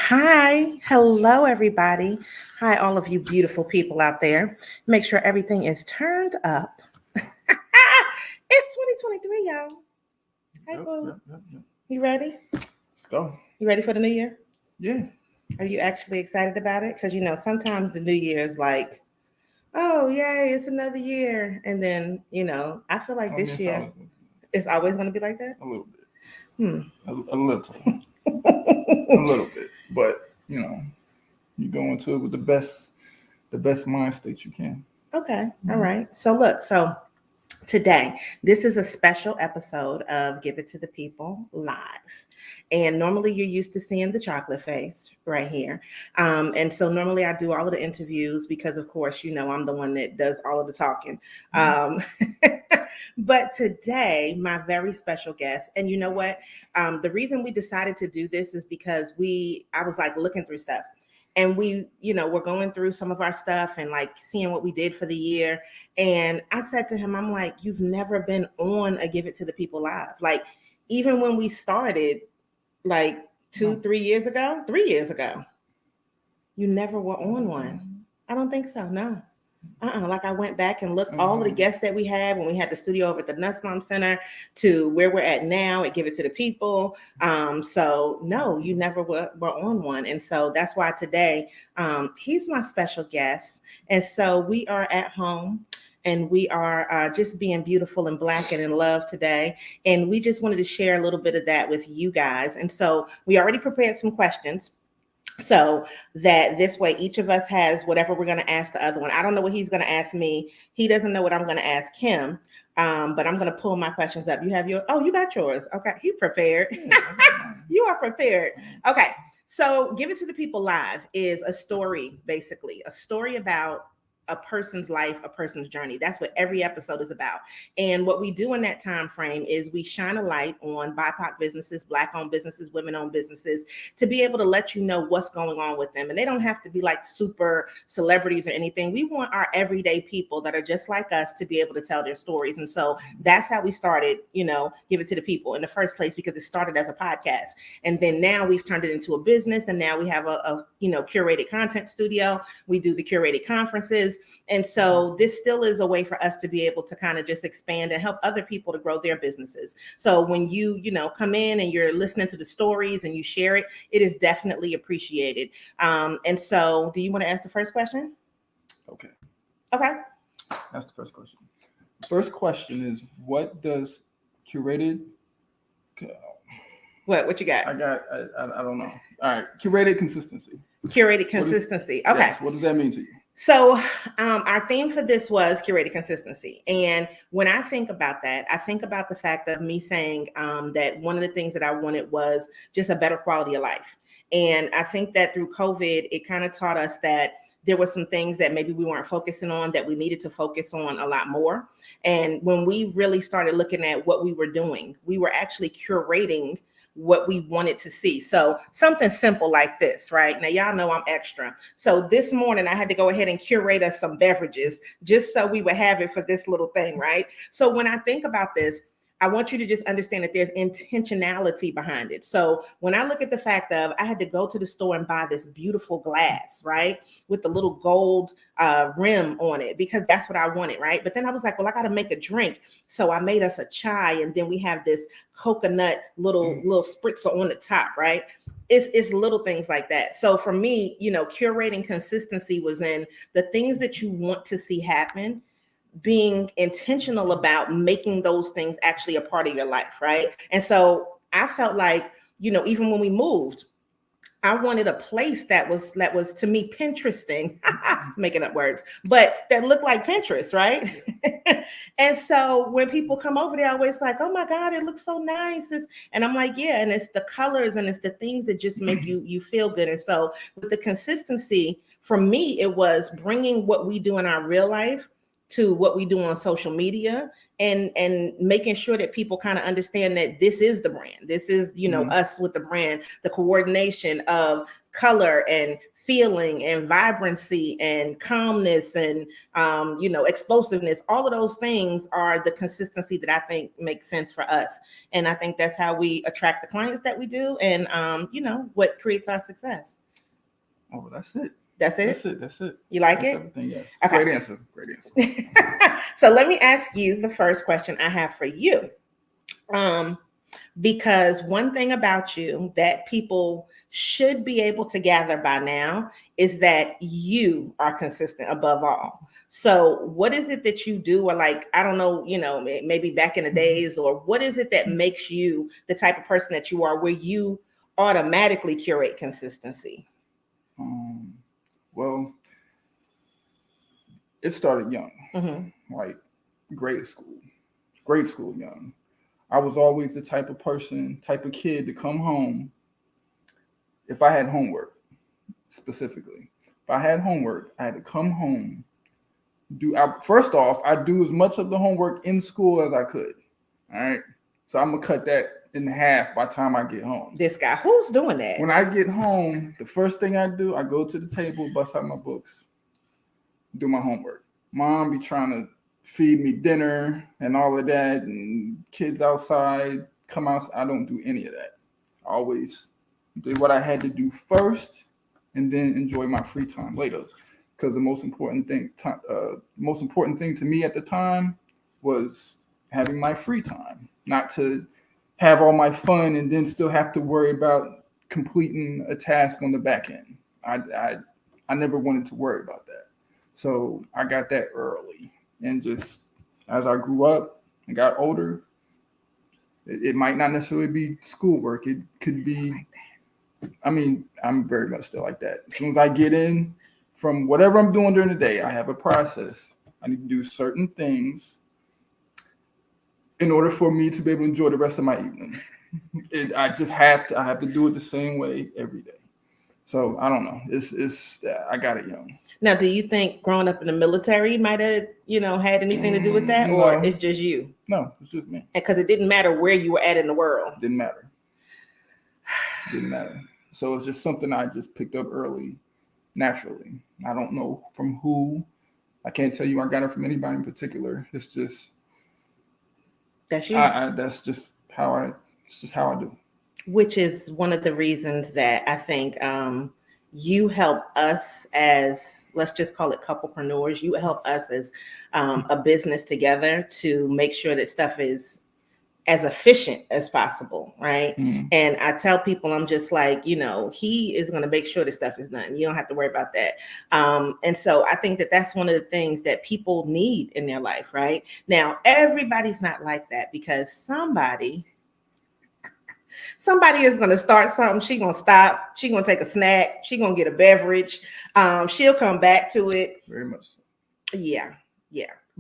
Hi, hello, everybody. Hi, all of you beautiful people out there. Make sure everything is turned up. It's 2023, y'all. Hey, boo. Yep. You ready? Let's go. You ready for the new year? Yeah. Are you actually excited about it? Because, sometimes the new year is like, oh, yay, it's another year. And then, I feel like I mean, this year it's always going to be like that. a little bit. Hmm. A little. A little bit. But, you go into it with the best mind state you can. Okay. All right. So today, this is a special episode of Give It to the People live. And normally you're used to seeing the chocolate face right here. And so normally I do all of the interviews because, of course, I'm the one that does all of the talking. But today, my very special guest, and you know what? The reason we decided to do this is because I was like looking through stuff. And we're going through some of our stuff and like seeing what we did for the year. And I said to him, I'm like, you've never been on a Give It to the People live. Like, even when we started, like 3 years ago, you never were on one. I don't think so. No. Like I went back and looked all of the guests that we had when we had the studio over at the Nussbaum Center to where we're at now at Give It to the People. So no, you never were on one. And so that's why today he's my special guest. And so we are at home. And we are just being beautiful and Black and in love today. And we just wanted to share a little bit of that with you guys. And so we already prepared some questions. So that this way, each of us has whatever we're going to ask the other one. I don't know what he's going to ask me. He doesn't know what I'm going to ask him. But I'm going to pull my questions up. You have you got yours. Okay. He prepared. You are prepared. Okay. So Give It to the People live is a story, basically a story about a person's life, a person's journey. That's what every episode is about. And what we do in that time frame is we shine a light on BIPOC businesses, Black-owned businesses, women-owned businesses, to be able to let you know what's going on with them. And they don't have to be like super celebrities or anything. We want our everyday people that are just like us to be able to tell their stories. And so that's how we started, Give It to the People in the first place, because it started as a podcast. And then now we've turned it into a business. And now we have a curated content studio. We do the curated conferences. And so this still is a way for us to be able to kind of just expand and help other people to grow their businesses. So when you come in and you're listening to the stories and you share it, it is definitely appreciated. And so do you want to ask the first question? Okay. That's the first question. The first question is, what does curated... What you got? I don't know. All right. Curated consistency. Okay. Yes, what does that mean to you? So our theme for this was curated consistency. And when I think about that, I think about the fact of me saying that one of the things that I wanted was just a better quality of life. And I think that through COVID, it kind of taught us that there were some things that maybe we weren't focusing on that we needed to focus on a lot more. And when we really started looking at what we were doing, we were actually curating what we wanted to see. So something simple like this, right? Now, y'all know I'm extra. So this morning I had to go ahead and curate us some beverages just so we would have it for this little thing, right? So when I think about this, I want you to just understand that there's intentionality behind it. So when I look at the fact of I had to go to the store and buy this beautiful glass, right, with the little gold rim on it, because that's what I wanted, right? But then I was like, well, I got to make a drink. So I made us a chai, and then we have this coconut little spritzer on the top, right? It's little things like that. So for me, curating consistency was in the things that you want to see happen, being intentional about making those things actually a part of your life, right? And so I felt like, even when we moved, I wanted a place that was to me Pinteresting, making up words, but that looked like Pinterest, right? And so when people come over, they're always like, "Oh my God, it looks so nice!" And I'm like, "Yeah," and it's the colors and it's the things that just make you feel good. And so with the consistency, for me, it was bringing what we do in our real life to what we do on social media, and making sure that people kind of understand that this is the brand. This is, us with the brand, the coordination of color and feeling and vibrancy and calmness and explosiveness. All of those things are the consistency that I think makes sense for us. And I think that's how we attract the clients that we do, and what creates our success. Oh, that's it. That's it? That's it. That's it. You like that's it? Everything, yes. Okay. Great answer. Great answer. So let me ask you the first question I have for you. Because one thing about you that people should be able to gather by now is that you are consistent above all. So what is it that you do? Or like, I don't know, maybe back in the days, or what is it that makes you the type of person that you are, where you automatically curate consistency? Well, it started young, like grade school young. I was always the type of kid to come home. If I had homework, specifically, if I had homework, I had to come home. First off, I do as much of the homework in school as I could. All right. So I'm going to cut that in half by the time I get home. This guy, who's doing that? When I get home, the first thing I do, I go to the table, bust out my books, do my homework. Mom be trying to feed me dinner and all of that, and kids outside, come out. I don't do any of that. I always did what I had to do first, and then enjoy my free time later. Because the most important thing to me at the time was having my free time, not to have all my fun and then still have to worry about completing a task on the back end. I never wanted to worry about that. So I got that early. And just as I grew up and got older, it might not necessarily be schoolwork. It could be, I'm very much still like that. As soon as I get in from whatever I'm doing during the day, I have a process. I need to do certain things in order for me to be able to enjoy the rest of my evening. I have to do it the same way every day. So I don't know. I got it young. Now, do you think growing up in the military might have, had anything to do with that, no. or it's just you? No, it's just me. Because it didn't matter where you were at in the world. Didn't matter. So it's just something I just picked up early, naturally. I don't know from who. I can't tell you I got it from anybody in particular. It's just that's you. That's just how it's just how I do. Which is one of the reasons that I think you help us as, let's just call it couplepreneurs. You help us as a business together to make sure that stuff is as efficient as possible, right? Mm-hmm. And I tell people, I'm just like, he is going to make sure the stuff is done. You don't have to worry about that. And so I think that that's one of the things that people need in their life, right? Now, everybody's not like that, because somebody is going to start something. She's going to stop. She's going to take a snack. She's going to get a beverage. She'll come back to it. Very much so. Yeah.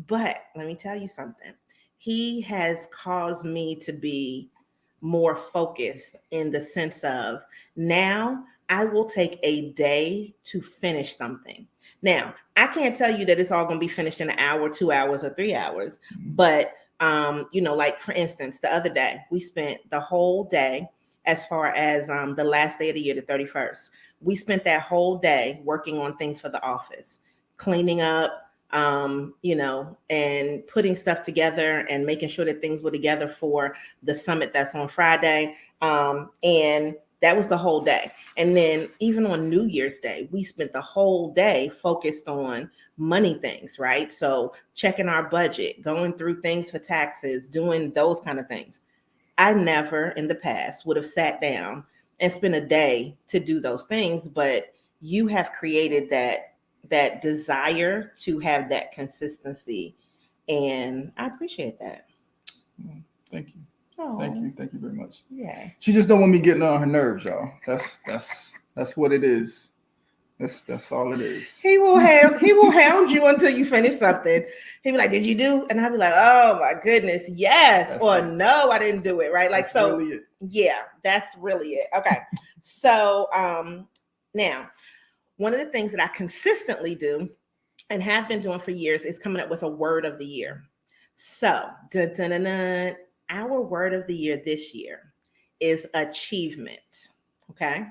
But let me tell you something. He has caused me to be more focused, in the sense of, now I will take a day to finish something. Now, I can't tell you that it's all going to be finished in an hour, 2 hours, or 3 hours. But, like for instance, the other day, we spent the whole day, as far as the last day of the year, the 31st, we spent that whole day working on things for the office, cleaning up, and putting stuff together and making sure that things were together for the summit that's on Friday. And that was the whole day. And then even on New Year's Day, we spent the whole day focused on money things, right? So checking our budget, going through things for taxes, doing those kind of things. I never in the past would have sat down and spent a day to do those things, but you have created that desire to have that consistency. And I appreciate that. Thank you. Oh. Thank you very much. Yeah. She just don't want me getting on her nerves, y'all. That's what it is. That's all it is. He will hound you until you finish something. He'll be like, "Did you do?" And I'll be like, "Oh my goodness, yes," that's or it. "No, I didn't do it." Right? Like, that's so. Really it. Yeah, that's really it. Okay. So now, one of the things that I consistently do and have been doing for years is coming up with a word of the year. So, dun, dun, dun, dun, our word of the year this year is achievement. Okay.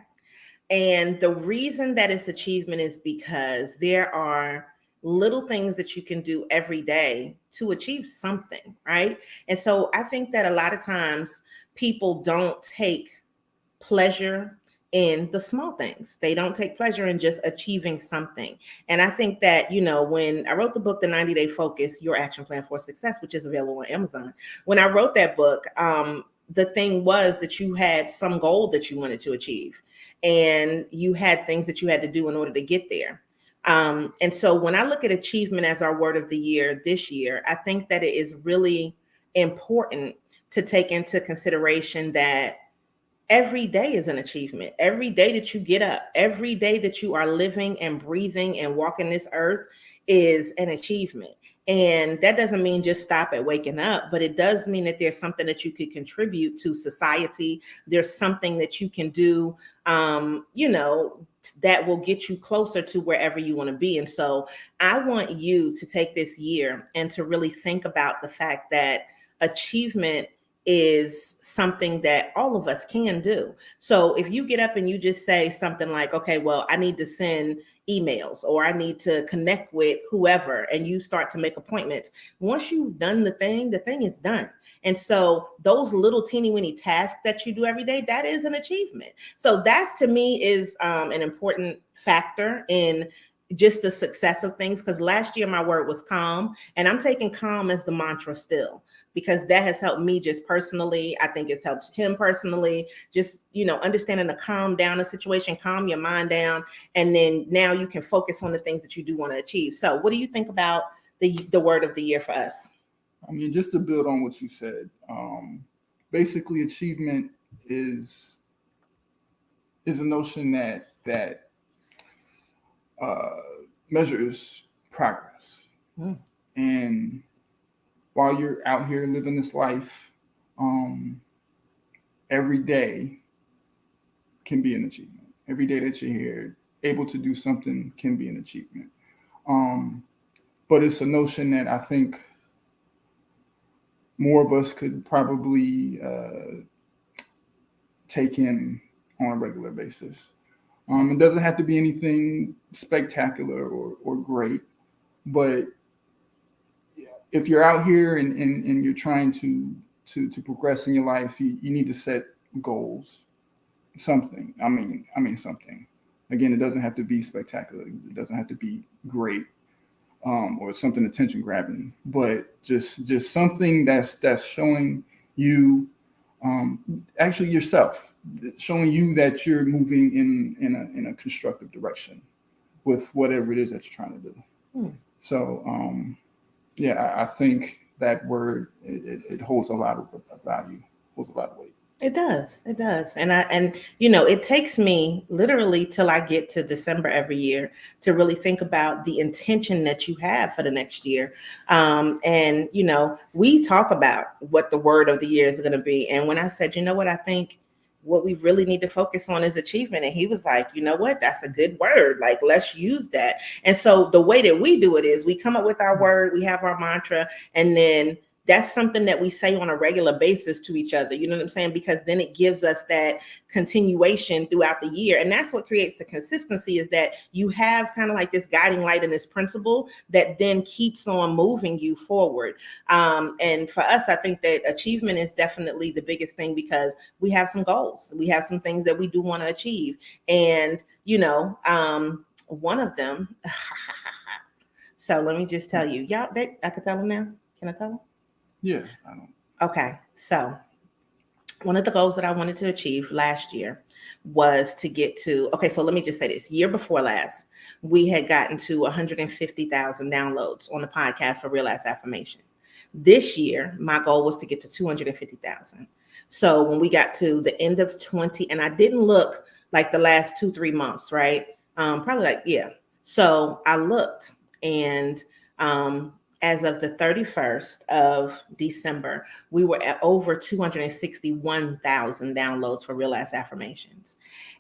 And the reason that it's achievement is because there are little things that you can do every day to achieve something, right? And so I think that a lot of times people don't take pleasure in the small things. They don't take pleasure in just achieving something. And I think that, when I wrote the book, The 90-Day Focus, Your Action Plan for Success, which is available on Amazon, when I wrote that book, the thing was that you had some goal that you wanted to achieve, and you had things that you had to do in order to get there. And so when I look at achievement as our word of the year this year, I think that it is really important to take into consideration that every day is an achievement. Every day that you get up, every day that you are living and breathing and walking this earth is an achievement. And that doesn't mean just stop at waking up, but it does mean that there's something that you could contribute to society. There's something that you can do, that will get you closer to wherever you want to be. And so I want you to take this year and to really think about the fact that achievement is something that all of us can do. So if you get up and you just say something like, okay, well, I need to send emails or I need to connect with whoever, and you start to make appointments, once you've done the thing is done. And so those little teeny weeny tasks that you do every day, that is an achievement. So that's, to me, is an important factor in just the success of things. Because last year my word was calm, and I'm taking calm as the mantra still, because that has helped me just personally. I think it's helped him personally, just, understanding to calm down a situation, calm your mind down. And then now you can focus on the things that you do want to achieve. So what do you think about the word of the year for us? I mean, just to build on what you said, basically achievement is a notion that measures progress. And while you're out here living this life, every day can be an achievement. Every day that you're here, able to do something can be an achievement. But it's a notion that I think more of us could probably take in on a regular basis. It doesn't have to be anything spectacular or great, but if you're out here and you're trying to progress in your life, you need to set goals. Something. I mean something. Again, it doesn't have to be spectacular. It doesn't have to be great, or something attention grabbing, but just something that's showing you, actually yourself, showing you that you're moving in a constructive direction with whatever it is that you're trying to do. So I think that word, it holds a lot of value, holds a lot of weight. It does. And it takes me literally till I get to December every year to really think about the intention that you have for the next year. We talk about what the word of the year is going to be. And when I said, what I think what we really need to focus on is achievement. And he was like, you know what, that's a good word. Like, let's use that. And so the way that we do it is we come up with our word, we have our mantra, and then that's something that we say on a regular basis to each other. You know what I'm saying? Because then it gives us that continuation throughout the year. And that's what creates the consistency, is that you have kind of like this guiding light and this principle that then keeps on moving you forward. And for us, I think that achievement is definitely the biggest thing, because we have some goals. We have some things that we do want to achieve. And, one of them, so let me just tell you, y'all, I can tell them now. Can I tell them? Yeah, I don't. Okay, so one of the goals that I wanted to achieve last year was to get to, so let me just say this. Year before last, we had gotten to 150,000 downloads on the podcast for Real Ass Affirmation. This year, my goal was to get to 250,000. So when we got to the end of 20, and I didn't look like the last 2-3 months, right? So I looked, and as of the 31st of December, we were at over 261,000 downloads for Real Ass Affirmations.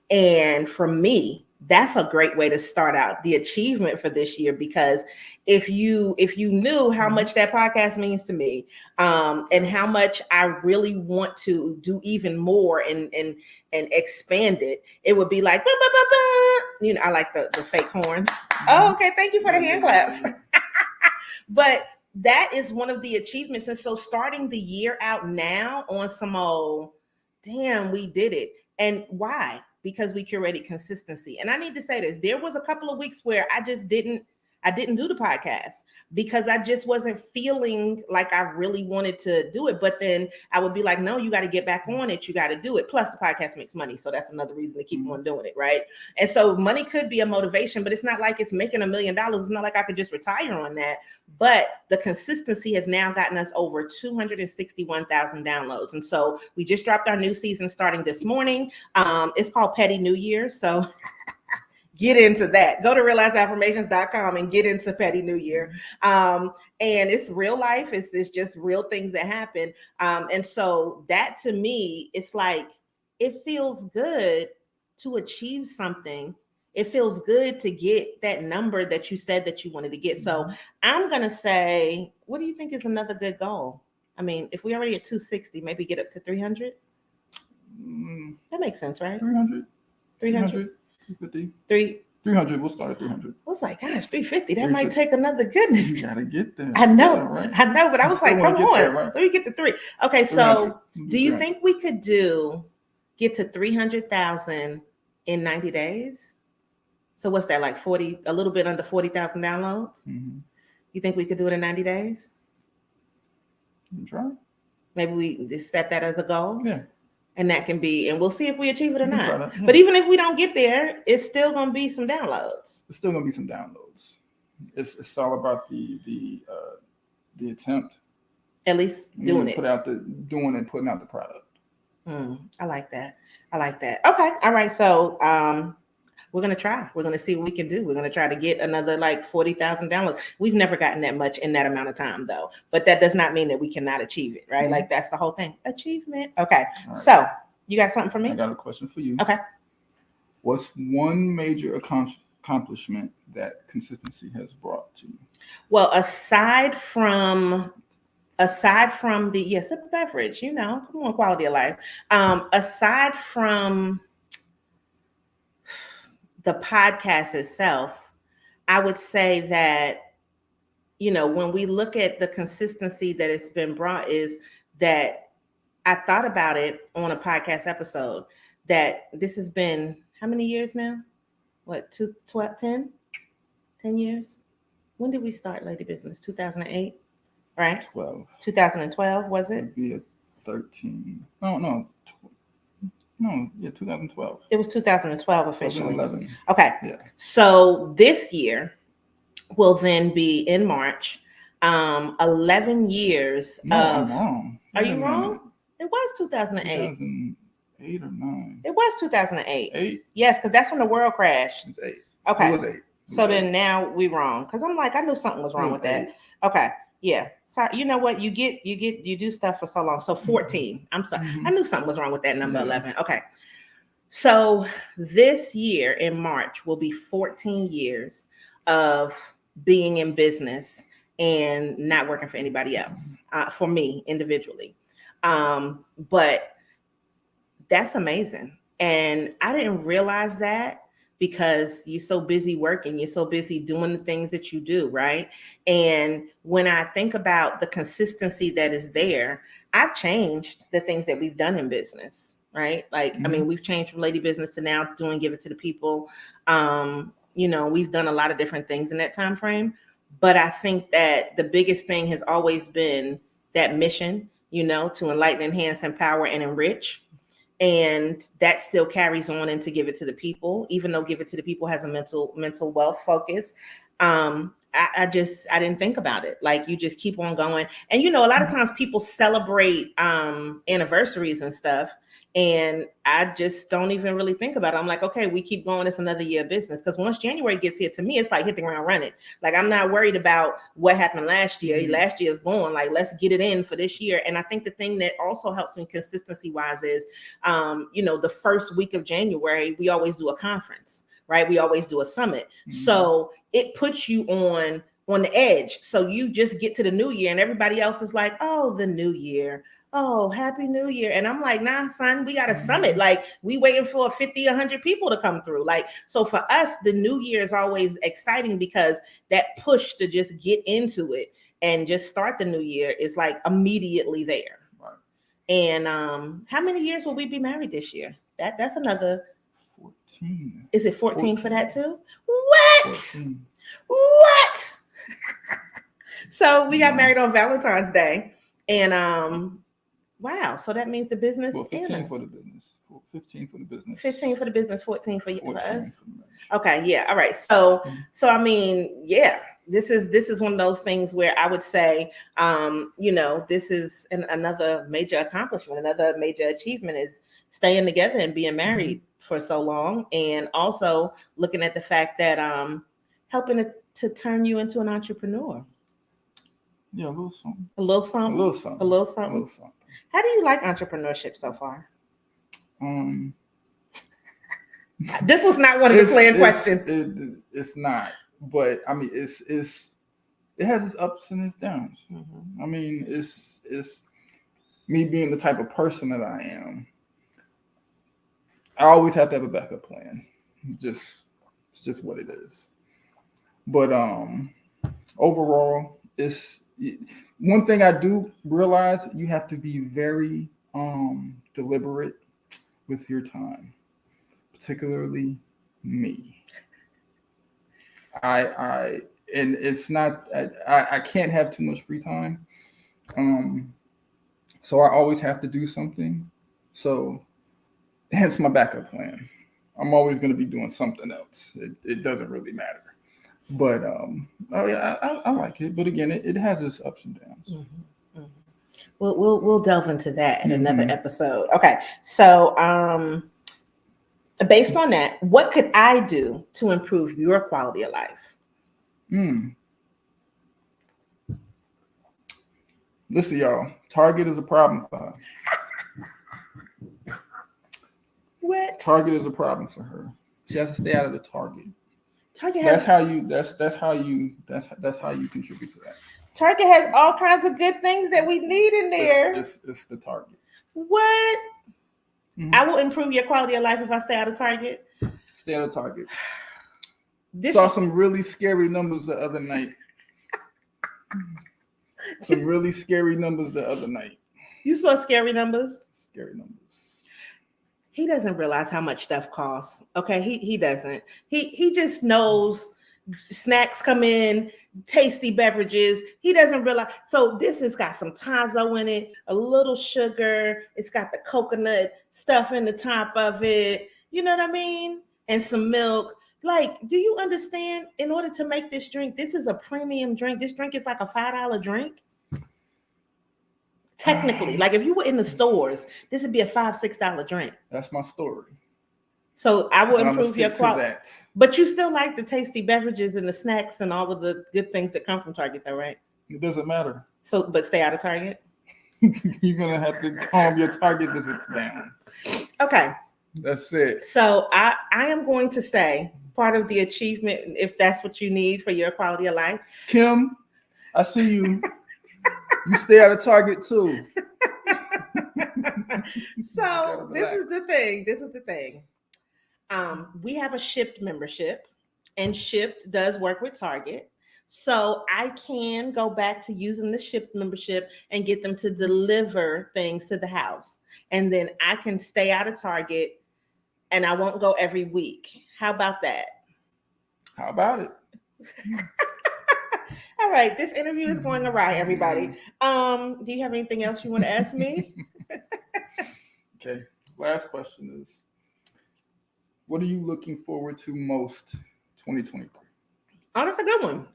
And for me, that's a great way to start out the achievement for this year, because if you knew how much that podcast means to me, and how much I really want to do even more and expand it, it would be like, bah, bah, bah, bah. You know, I like the fake horns. Oh, okay, thank you for the hand claps. But that is one of the achievements. And so starting the year out now on some old, damn, we did it. And why? Because we curated consistency. And I need to say this, there was a couple of weeks where I didn't do the podcast because I just wasn't feeling like I really wanted to do it. But then I would be like, no, you got to get back on it. You got to do it. Plus the podcast makes money. So that's another reason to keep on doing it. Right. And so money could be a motivation, but it's not like it's making $1 million. It's not like I could just retire on that. But the consistency has now gotten us over 261,000 downloads. And so we just dropped our new season starting this morning. It's called Petty New Year. So get into that. Go to realizeaffirmations.com and get into Petty New Year. And it's real life. It's just real things that happen. And so that to me, it's like, it feels good to achieve something. It feels good to get that number that you said that you wanted to get. So I'm going to say, what do you think is another good goal? I mean, if we already at 260, maybe get up to 300. That makes sense, right? 300. 350. 300. We'll start at 300. I was like, gosh, 350. That might take another goodness. You gotta get there. I know, still, right? I know, but I was like, come on, there, right? let me get to 3. Okay, so do you think we could get to 300,000 in 90 days? So what's that, like 40, a little bit under 40,000 downloads? You think we could do it in 90 days? Try. Maybe we just set that as a goal. Yeah. And that can be, and we'll see if we achieve it or not. Yeah. But even if we don't get there, it's still going to be some downloads. It's still going to be some downloads. It's all about the attempt. At least doing it. Doing and putting out the product. I like that. Okay. All right. So we're going to try. We're going to see what we can do. We're going to try to get another like 40,000 downloads. We've never gotten that much in that amount of time, though. But that does not mean that we cannot achieve it, right? Like, that's the whole thing. Achievement. Okay. Right. So you got something for me? I got a question for you. Okay. What's one major accomplishment that consistency has brought to you? Well, aside from the, yes, a beverage, come on, quality of life. Aside from the podcast itself, I would say that, when we look at the consistency that it's been brought, is that I thought about it on a podcast episode that this has been how many years now? What, 10 years? When did we start Lady Business? 2008, right? 2012, was it? It'd be 13. No, 2012. It was 2012 officially. 2011. Okay. Yeah. So this year will then be in March. 11 years. I'm wrong. Are you wrong? It was 2008. 2008 or 9. It was 2008. 8? Yes, because that's when the world crashed. It's 8. Okay. It was 8. So then now we wrong. Because I'm like, I knew something was wrong with that. Okay. Yeah. Sorry. You know what? You do stuff for so long. So 14. I'm sorry. I knew something was wrong with that number 11. Okay. So this year in March will be 14 years of being in business and not working for anybody else, for me individually. But that's amazing. And I didn't realize that because you're so busy working, you're so busy doing the things that you do, right? And when I think about the consistency that is there, I've changed the things that we've done in business, right? Like, I mean, we've changed from Lady Business to now doing Give It to the People. We've done a lot of different things in that time frame. But I think that the biggest thing has always been that mission, to enlighten, enhance, empower, and enrich. And that still carries on into Give It to the People, even though Give It to the People has a mental wealth focus. I didn't think about it. Like, you just keep on going. And, a lot of times people celebrate anniversaries and stuff. And I just don't even really think about it. I'm like, okay, we keep going. It's another year of business. Because once January gets here, to me, it's like hit the ground running. Like, I'm not worried about what happened last year. Last year is gone. Like, let's get it in for this year. And I think the thing that also helps me consistency wise is, the first week of January, we always do a conference. right? We always do a summit. So it puts you on the edge. So you just get to the new year and everybody else is like, oh, the new year. Oh, happy new year. And I'm like, nah, son, we got a summit. Like we waiting for 50, 100 people to come through. Like, so for us, the new year is always exciting because that push to just get into it and just start the new year is like immediately there. Right. And how many years will we be married this year? That's another 14. Is it 14 for that too? What? 14. What? So we got married on Valentine's Day. And wow, so that means the business. Well, 15 for the business. 15 for the business. 15 for the business, 14 for us. For okay, yeah. All right. So I mean, yeah, this is one of those things where I would say, this is another major accomplishment, another major achievement is staying together and being married for so long, and also looking at the fact that helping to turn you into an entrepreneur. Yeah, a little something. A little something. A little something. A little something. A little something. How do you like entrepreneurship so far? This was not one of the planned questions. It's not, but I mean, it has its ups and its downs. I mean, it's me being the type of person that I am. I always have to have a backup plan. It's just what it is. But overall, it's one thing I do realize: you have to be very deliberate with your time, particularly me. And it's not. I can't have too much free time, so I always have to do something. So, hence my backup plan. I'm always going to be doing something else. It doesn't really matter. But I like it. But again, it has its ups and downs. We'll delve into that in another episode. Okay, so based on that, what could I do to improve your quality of life? Listen, y'all, Target is a problem for her. What? Target is a problem for her. She has to stay out of the Target. Target that's how you contribute to that. Target has all kinds of good things that we need in there. It's the Target. What? I will improve your quality of life if I stay out of Target. Stay out of Target. Saw some really scary numbers the other night. Some really scary numbers the other night. You saw scary numbers? Scary numbers. He doesn't realize how much stuff costs. Okay, he doesn't. He just knows snacks come in, tasty beverages. He doesn't realize. So this has got some Tazo in it, a little sugar. It's got the coconut stuff in the top of it. You know what I mean? And some milk. Like, do you understand? In order to make this drink, this is a premium drink. This drink is like a $5 drink. Technically, like if you were in the stores, this would be a $5-6 drink. That's my story. So I will improve your quality. But you still like the tasty beverages and the snacks and all of the good things that come from Target, though, right? It doesn't matter. So, but stay out of Target. You're gonna have to calm your Target visits down. Okay. That's it. So I am going to say part of the achievement, if that's what you need for your quality of life. Kim, I see you. You stay out of Target too. So this is the thing. We have a Shipt membership, and Shipt does work with Target. So I can go back to using the Shipt membership and get them to deliver things to the house. And then I can stay out of Target and I won't go every week. How about that? How about it? All right, this interview is going awry, everybody. Do you have anything else you want to ask me? Okay, last question is, what are you looking forward to most 2023? Oh, that's a good one.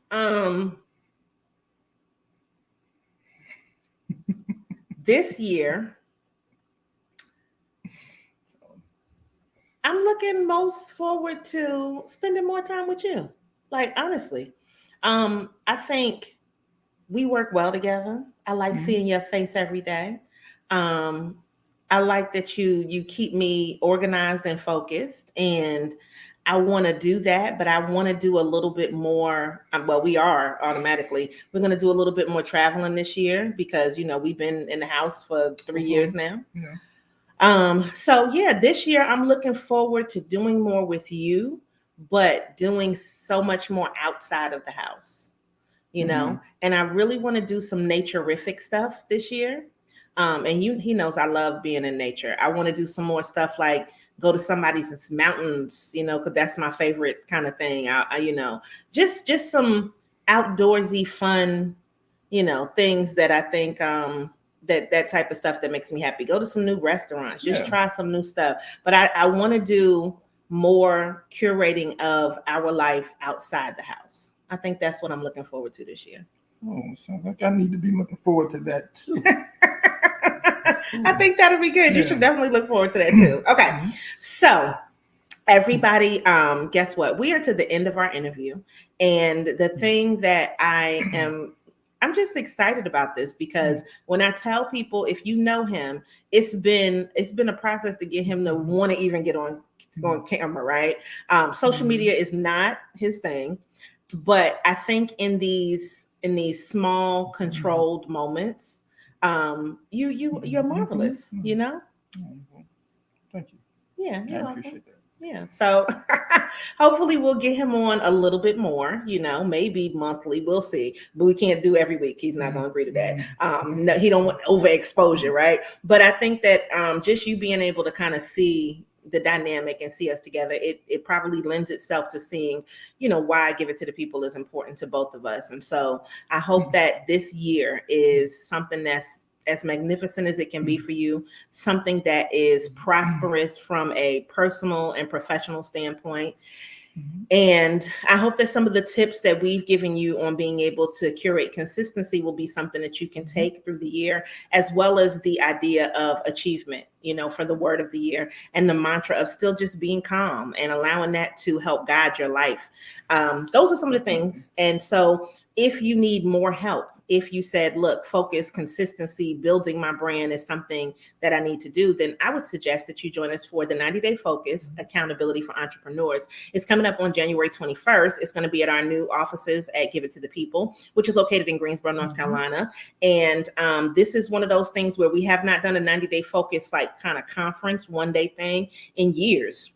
This year, I'm looking most forward to spending more time with you. Like, honestly. I think we work well together. I like seeing your face every day. I like that you keep me organized and focused. And I want to do that, but I want to do a little bit more. Well, we are automatically. We're going to do a little bit more traveling this year because, we've been in the house for 3 years now. Yeah. So yeah, this year I'm looking forward to doing more with you, but doing so much more outside of the house, and I really want to do some naturific stuff this year. And he knows I love being in nature. I want to do some more stuff like go to somebody's mountains, because that's my favorite kind of thing. Just some outdoorsy fun, things that I think that type of stuff that makes me happy. Go to some new restaurants, just try some new stuff. But I want to do more curating of our life outside the house. I think that's what I'm looking forward to this year. Oh, sounds like I need to be looking forward to that too. I think that'll be good. You should definitely look forward to that too. Okay. So everybody, guess what? We are to the end of our interview. And the thing that I'm just excited about this because when I tell people, if you know him, it's been a process to get him to want to even get on camera, right? Social media is not his thing, but I think in these small controlled moments, you're marvelous, Thank you. Yeah, you're welcome. Appreciate that. Yeah, so hopefully we'll get him on a little bit more, maybe monthly. We'll see, but we can't do every week. He's not going to agree to that. No, he don't want overexposure, right? But I think that just you being able to kind of see the dynamic and see us together, it probably lends itself to seeing, why Give It to the People is important to both of us. And so I hope that this year is something that's as magnificent as it can be for you, something that is prosperous from a personal and professional standpoint. And I hope that some of the tips that we've given you on being able to curate consistency will be something that you can take through the year, as well as the idea of achievement, for the word of the year and the mantra of still just being calm and allowing that to help guide your life. Those are some of the things. And so if you need more help, if you said, look, focus, consistency, building my brand is something that I need to do, then I would suggest that you join us for the 90-Day Focus, Accountability for Entrepreneurs. It's coming up on January 21st. It's going to be at our new offices at Give It to the People, which is located in Greensboro, North Carolina. And this is one of those things where we have not done a 90-Day Focus, like kind of conference, one-day thing in years.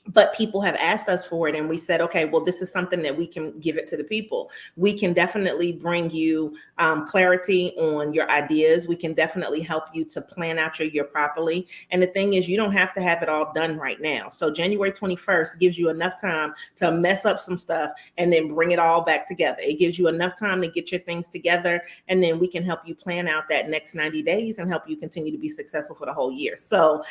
But people have asked us for it, and we said, okay, well, this is something that we can give it to the people. We can definitely bring you clarity on your ideas. We can definitely help you to plan out your year properly. And the thing is, you don't have to have it all done right now. So January 21st gives you enough time to mess up some stuff and then bring it all back together. It gives you enough time to get your things together, and then we can help you plan out that next 90 days and help you continue to be successful for the whole year. So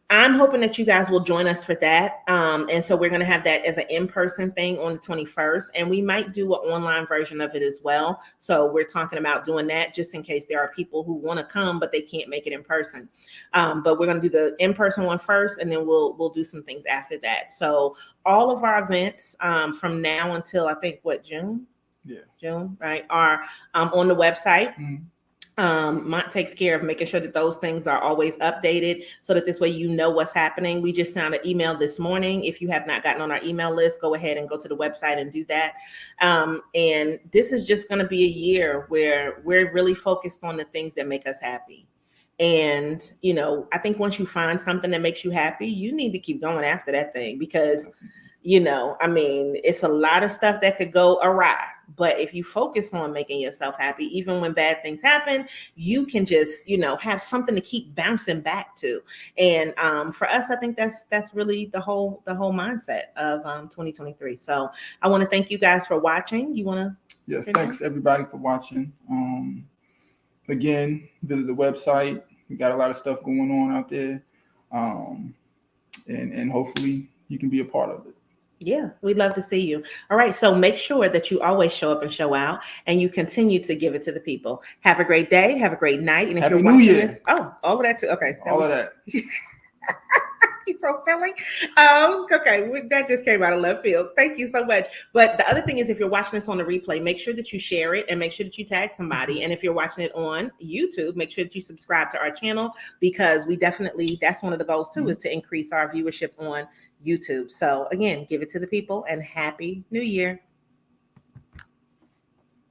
I'm hoping that you guys will join us for that. And so we're going to have that as an in-person thing on the 21st, and we might do an online version of it as well. So we're talking about doing that just in case there are people who want to come, but they can't make it in person. But we're going to do the in-person one first, and then we'll do some things after that. So all of our events from now until I think June? Yeah. June, right, are on the website. Mont takes care of making sure that those things are always updated so that this way you know what's happening. We just sent an email this morning. If you have not gotten on our email list, go ahead and go to the website and do that. And this is just going to be a year where we're really focused on the things that make us happy. And, I think once you find something that makes you happy, you need to keep going after that thing because, it's a lot of stuff that could go awry. But if you focus on making yourself happy, even when bad things happen, you can just, have something to keep bouncing back to. And for us, I think that's really the whole mindset of 2023. So I want to thank you guys for watching. You want to? Yes, thanks everybody for watching. Again, visit the website. We got a lot of stuff going on out there. And hopefully you can be a part of it. Yeah, we'd love to see you. All right. So make sure that you always show up and show out, and you continue to give it to the people. Have a great day. Have a great night. And if Happy you're New watching Year. this, all of that too. Okay. All of that. so silly. Okay, that just came out of left field. Thank you so much. But the other thing is, if you're watching this on the replay, make sure that you share it and make sure that you tag somebody. And if you're watching it on YouTube, make sure that you subscribe to our channel, because we definitely, that's one of the goals too, is to increase our viewership on YouTube. So again, give it to the people and Happy New Year.